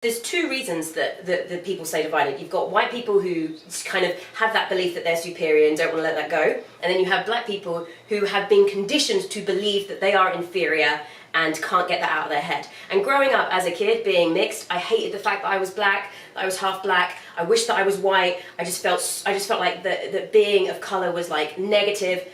There's two reasons that the people stay divided. You've got white people who kind of have that belief that they're superior and don't want to let that go. And then you have black people who have been conditioned to believe that they are inferior and can't get that out of their head. And growing up as a kid, being mixed, I hated the fact that I was black, that I was half black. I wish that I was white. I just felt like that being of color was like negative.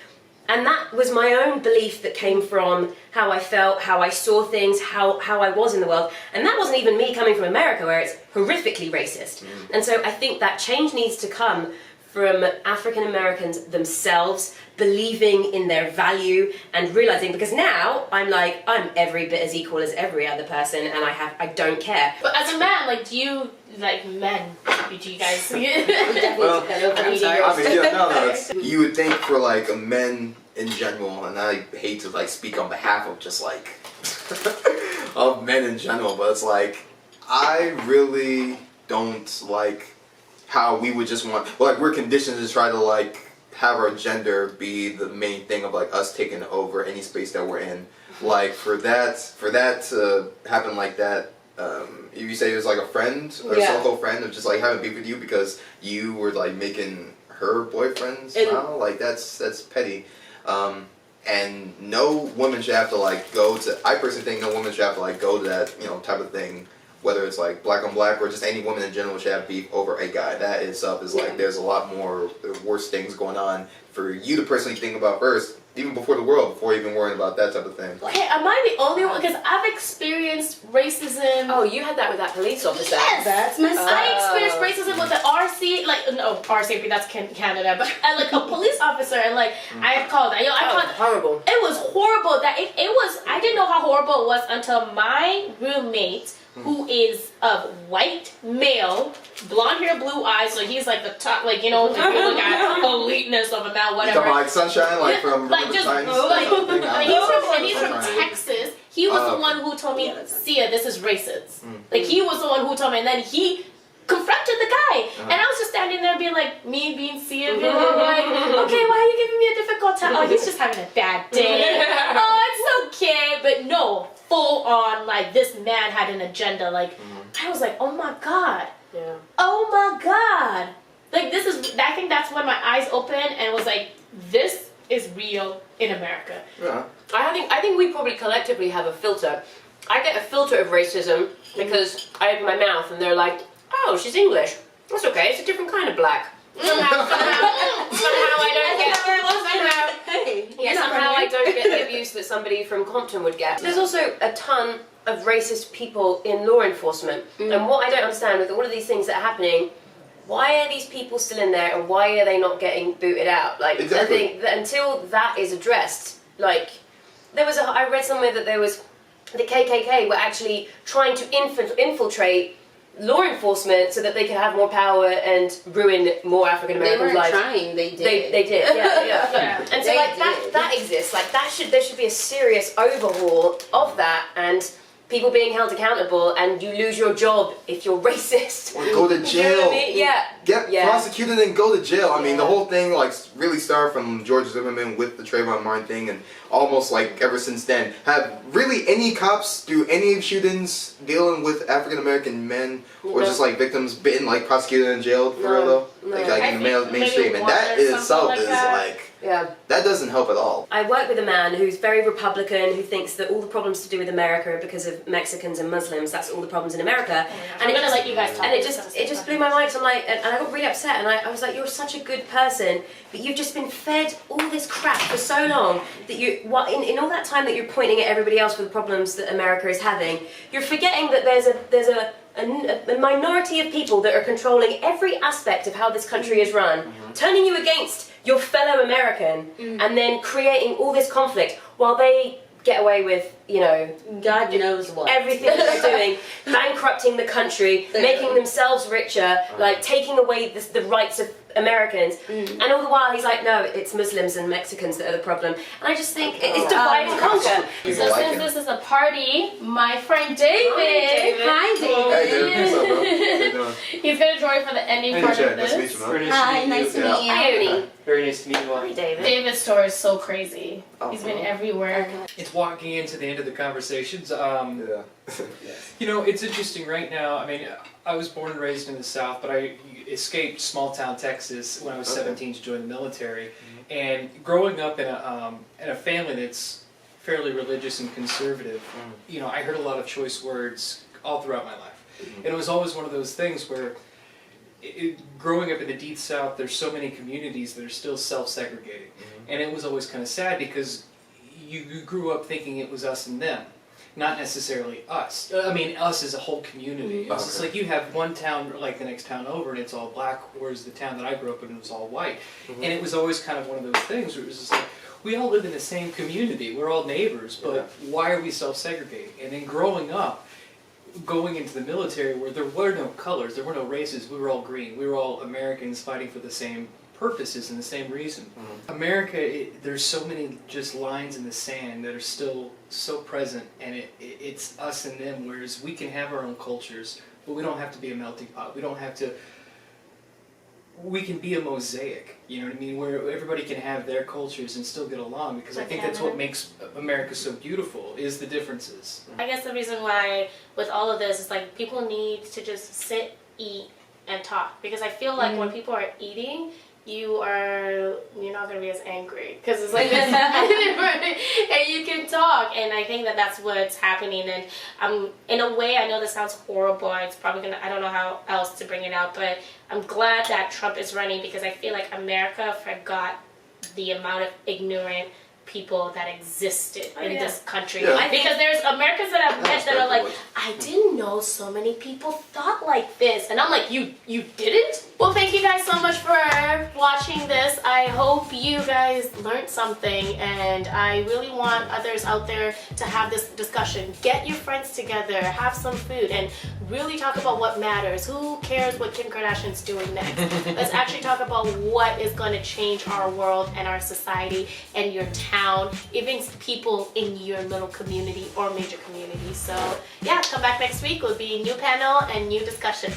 And that was my own belief that came from how I felt, how I saw things, how I was in the world. And that wasn't even me coming from America, where it's horrifically racist. And so I think that change needs to come from African Americans themselves believing in their value and realizing, because now I'm every bit as equal as every other person, and I don't care. But as a man, like, do you like men? Do you guys? Well, you would think for like men in general, and I hate to like speak on behalf of just like of men in general, but it's like I really don't like how we would just want, like, we're conditioned to try to like have our gender be the main thing of like us taking over any space that we're in. Like for that to happen like that. If you say it was like a friend or a so-called friend of just like having beef with you because you were like making her boyfriend smile, like that's petty. And no woman should have to like go to, I personally think no woman should have to like go to that, you know, type of thing, whether it's like black on black or just any woman in general should have beef over a guy. That itself is like, there's a lot more worse things going on for you to personally think about first, even before the world, before even worrying about that type of thing. Hey, am I the only one? Because I've experienced racism. Oh, you had that with that police officer. Yes, that's my son. I experienced racism with the RC, like, no, RCMP, that's Canada, but like a police officer, and like, I called that. Horrible. It was horrible. That it was, I didn't know how horrible it was until my roommate, who is of white male, blonde hair, blue eyes, so he's like the top, like, you know, if you look at eliteness of a man, whatever. You talking about like Sunshine, like from like just he's from Texas. He was the one who told me, Sia, this is racist. Like, he was the one who told me, and then he confronted the guy, and I was just standing there being like, me being Sia, being like, okay, why are you giving me a difficult time? Oh, he's just having a bad day. Oh, it's okay. But no, full on, like, this man had an agenda. Like, I was like, oh my god. Yeah. Oh my god. Like, this is, I think that's when my eyes opened and was like, this is real in America. Yeah. I think we probably collectively have a filter. I get a filter of racism because I open my mouth and they're like, oh, she's English. That's okay, it's a different kind of black. Somehow I don't get the abuse that somebody from Compton would get. There's also a ton of racist people in law enforcement. And what I don't understand with all of these things that are happening, why are these people still in there and why are they not getting booted out? Like, exactly. I think that until that is addressed, like, I read somewhere that there was, the KKK were actually trying to infiltrate law enforcement so that they could have more power and ruin more African Americans' lives. They weren't trying, they did. They did, yeah. And so like that exists. Like there should be a serious overhaul of that, and people being held accountable, and you lose your job if you're racist. Or go to jail. You know what I mean? Yeah. Get prosecuted and go to jail. I mean, the whole thing like really started from George Zimmerman with the Trayvon Martin thing, and almost like ever since then, have really any cops do any shootings dealing with African American men or just like victims been like prosecuted and jailed for real though? Like in the mainstream, and that in itself is like. Yeah. That doesn't help at all. I work with a man who's very Republican, who thinks that all the problems to do with America are because of Mexicans and Muslims. That's all the problems in America. And I'm gonna let you guys talk. And it just blew my mind. So I'm like, and I got really upset. And I was like, you're such a good person, but you've just been fed all this crap for so long that in all that time that you're pointing at everybody else for the problems that America is having, you're forgetting that there's a minority of people that are controlling every aspect of how this country is run, turning you against your fellow American, and then creating all this conflict while they get away with, you know, God knows what. Everything that they're doing, bankrupting the country, making themselves richer, like taking away the rights of Americans, and all the while he's like, no, it's Muslims and Mexicans that are the problem. And I just think it's divide and conquer. So since this is a party, my friend David. Hi, David. Hey, David. What's up, bro? He's gonna join for the ending part of Nice to meet this. you, man. Very Hi, nice to meet you. Hi, Ione. Very nice to meet you all. Hi, David. David's story is so crazy. Oh, He's been cool. everywhere. It's walking into the end of the conversations. Yeah. You know, it's interesting right now. I mean, I was born and raised in the South, but I escaped small town Texas when I was Okay. 17 to join the military. And growing up in a family that's fairly religious and conservative, you know, I heard a lot of choice words all throughout my life. And it was always one of those things where growing up in the Deep South, there's so many communities that are still self-segregating. And it was always kind of sad because you grew up thinking it was us and them, not necessarily us. I mean, us as a whole community. It's just like you have one town, like the next town over, and it's all black, whereas the town that I grew up in was all white. And it was always kind of one of those things where it was just like, we all live in the same community, we're all neighbors, but why are we self-segregating? And then growing up, going into the military where there were no colors, there were no races, we were all green, we were all Americans fighting for the same purposes and the same reason. America, there's so many just lines in the sand that are still so present, and it's us and them, whereas we can have our own cultures, but we don't have to be a melting pot. We don't have to, we can be a mosaic, you know what I mean, where everybody can have their cultures and still get along, because I think that's what makes America so beautiful, is the differences. I guess the reason why with all of this is like people need to just sit, eat, and talk, because I feel like when people are eating, you're not gonna be as angry because it's like this, and you can talk, and I think that that's what's happening. And in a way, I know this sounds horrible. It's probably gonna, I don't know how else to bring it out, but I'm glad that Trump is running because I feel like America forgot the amount of ignorant people that existed in this country. Yeah. Because there's Americans that I've met that are like, I didn't know so many people thought like this, and I'm like, you didn't? Well, thank you guys so much for watching this. I hope you guys learned something, and I really want others out there to have this discussion. Get your friends together, have some food, and really talk about what matters. Who cares what Kim Kardashian's doing next? Let's actually talk about what is going to change our world and our society and your town, even people in your little community or major community. So yeah, come back next week. Will be a new panel and new discussion.